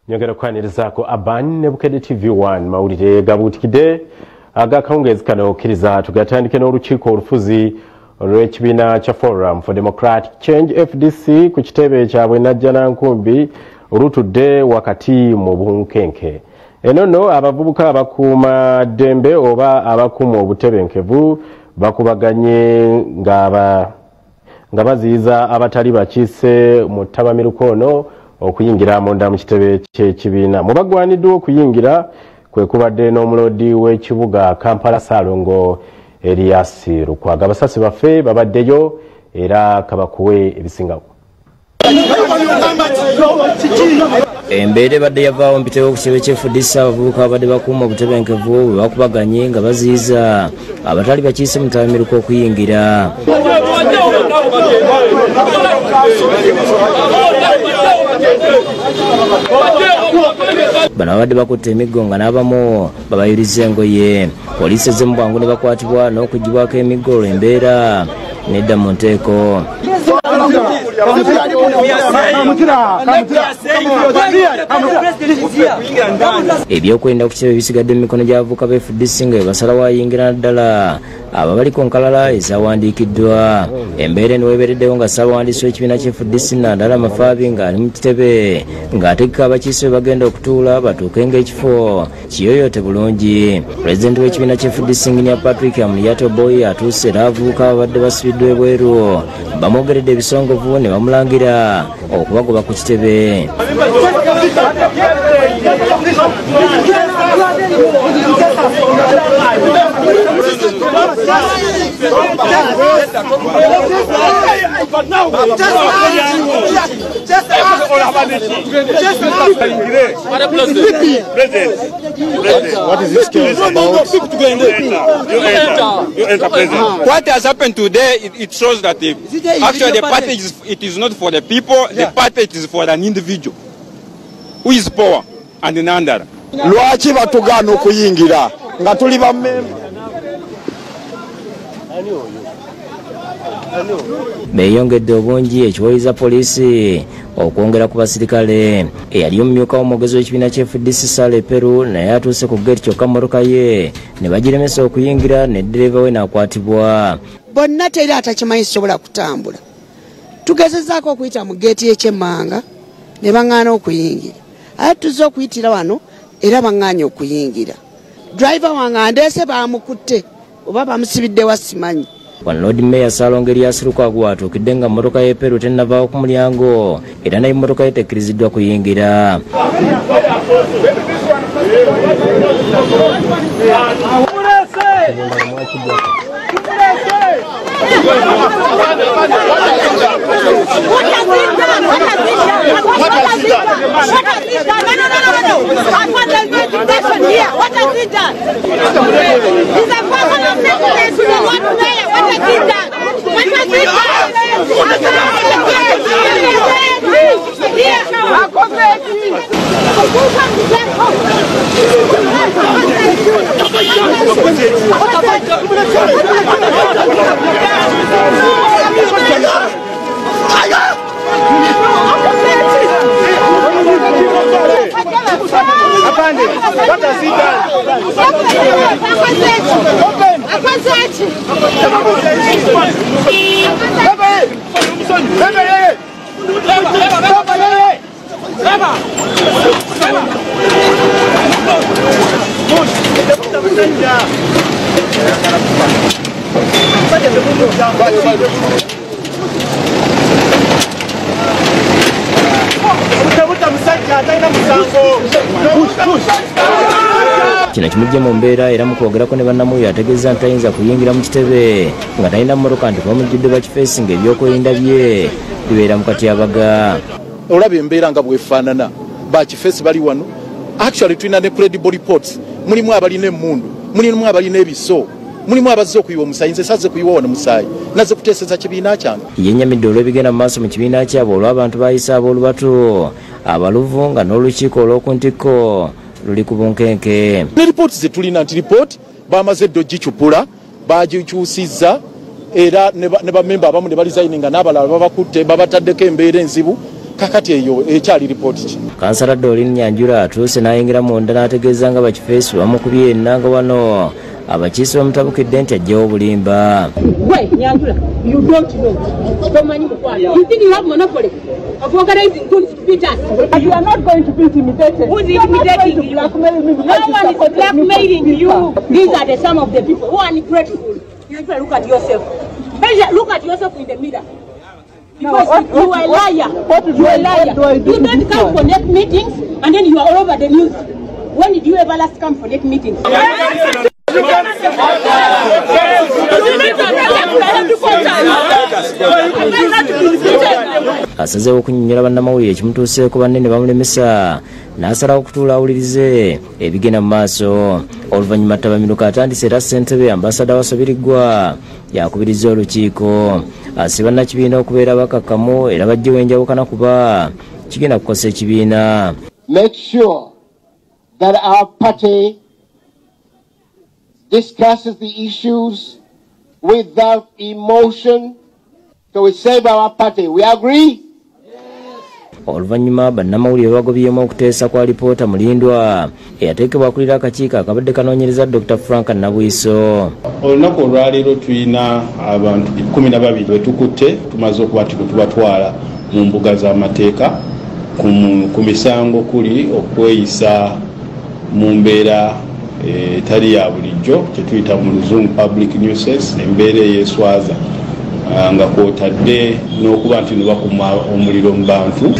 Nyongera kwanirizaako Abani ne Bukedde TV1 mawulire gabuutikidde agakawungezi kano okkiriza tugatandike n'Olukiiko Olufuzi olw'ekibiina kya Forum for Democratic Change FDC ku kitebe kyabwe Najjanankumbi Lutudde wakati mu bunkenke. Eno nno abavubuka abakuuma ddembe oba abakuuma obutebenkevu bakubaganye nga baziyiza abatali bakiise mu ttabamiruko ono okuyingira munda mu kitebe ky'ekibiina. Mu bagwaniddwa okuyingira kwe kubadde n'omuloodi w'ekibuga Kampala Ssaalongo Erias Lukwago. Abasasi baffe babaddeyo era kabakuwe ebisingawo. Embeera badde yavaawo mpitewo ku kitebe ky'FDC abavubuka abadde bakuuma obutebenkevu bwe bakubaganye nga baziyiza abatali bakiise mu ttabamiruko okuyingira. Bano abadde bakutte emiggo nga n'abamu babayiriza engoye. Poliisi ezze mu bwangu ne bakwatibwa n'okuggyibwako emiggo olw'embeera nedda mu nteeko. Ebyokwenda ku kitebe bisigadde mu mikono gy'abavubuka ba FDC nga basalawo ayingira naddala abo bali ku nkalala ezaawandiikiddwa. Embeera eno weebeereddewo nga ssaabawandiisi w'ekibiina kya FDC Nandala Mafaabi ng'ali mu kitebe ng'ategeka abakiise we bagenda okutuula batuuke ng'ekifo kiyoyoote bulungi. Pulezidenti w'ekibiina kya FDC Engineer Patrick Amuriato Boy atuuse era abavubuka abadde basibiddwa ebweru bamwogeredde ebisongovu ne bamulangira okubagoba ku kitebe. What is this case about? What has happened today, it shows that actually the party it is not for the people, the party is for an individual who is poor and Nandala. Lwaki batugana okuyingira nga tuli bammemba. Beeyongedde obungi ekiwaliza poliisi okwongera ku basirikale. Eyali omumyuka w'omwogezi w'ekibiina kya FDC Sale Peru naye atuuse ku ggeeti kyokka mmotoka ye ne bagiremesa okuyingira ne ddereeva we n'akwatibwa. Bonna teri atakimanyi kisobola kutambula. Tugezezaako okuyita mu ggeeti y'ekyemmanga ne baŋŋaana okuyingira. Ate tuzze okuyitira wano era baŋŋaanye okuyingira. Driver wange andeese baamukutte oba bamusibidde wa simanyi. Wano Loodi Meeya Alemeseddwa Erias Lukwago atuukidde nga mmotoka ye Peru tennavaawo ku mulyango era naye mmotoka ye tekkiriziddwa kuyingira. What has he done? Kino kimujja mu mbeera era mu kwogerako ne bannamuyo ategeeza nti tayinza kuyingira mu kitebe nga talina mmotoka nti bamujjudde bakifeesi ng'ebyokwerinda bye bibeera mu katyabaga. Olaba embeera nga bwefaanana bakifeesi bali wano. Actually tulina ne credible reports. Mulimu abalina emmundu, mulimu abalina ebiso, mulimu abazze okuyiwa omusaayi. Nze sazze kuyiwa wano musaayi nazze kuteeseza kibiina kyange. Yennyamidde olw'ebigenda mu maaso mu kibiina kyabwe olw'abantu bayise ab'olubatu abaluvu nga n'olukiiko olw'okuntikko luli ku bunkenke. Ne reports ze tulina nti report bamaze ddo gikyupula bagikyusizza era ne bamemba abamu ne balizayininga n'abalala babakutte babataddeko embeera enzibu kakati eyo ekyali report ki. Kansala Dolin Nyanjula atuuse n'ayingira munda n'ategeeza nga bakifeesi bamukubye ennanga wano abakiise bamutabukidde nti ajjawo obulimba. Wait, Nyanjula, you don't know. You think you have monopoly of organizing goods to beat us? You are not going to be intimidated. Who is intimidating you? No one is blackmailing you. These are the some of the people who are ungrateful. Nyanjula, look at yourself. Look at yourself in the mirror. Because you are a liar. You are a liar. You don't come for next meetings and then you are all over the news. When did you ever last come for next meetings? Asazeewo okunnyonnyola bannamawulire ekimutuuseeko banne ne bamulemesa n'asalawo okutuula awulirize ebigenda mu maaso. Oluvannyuma Tabamiruka atandise era ssentebe ambasada Wasobirigwa yakubiriza olukiiko asiba bannakibiina okubeera bakakkamu era bajjewo enjawukana kuba kigenda kukosa ekibiina. Make sure that our party discusses the issues without emotion, so we save our party. We agree? Oluvannyuma bannamawulire bagobyemu okuteesa kwa lipoota Mulindwa eyateekebwa akulira akakiiko akabadde kanoonyereza Dr. Frank Nabwiso. Olunaku olwaleero tulina abantu 12 betukutte tumaze okuba tubatwala mu mbuga z'amateeka ku misango kuli okweyisa mu mbeera etali ya bulijjo kye tuyita mu Luzungu public nuisance, embeera eyeeswaza nga kwotadde n'okuba nti ne bakuma omuliro mu bantu.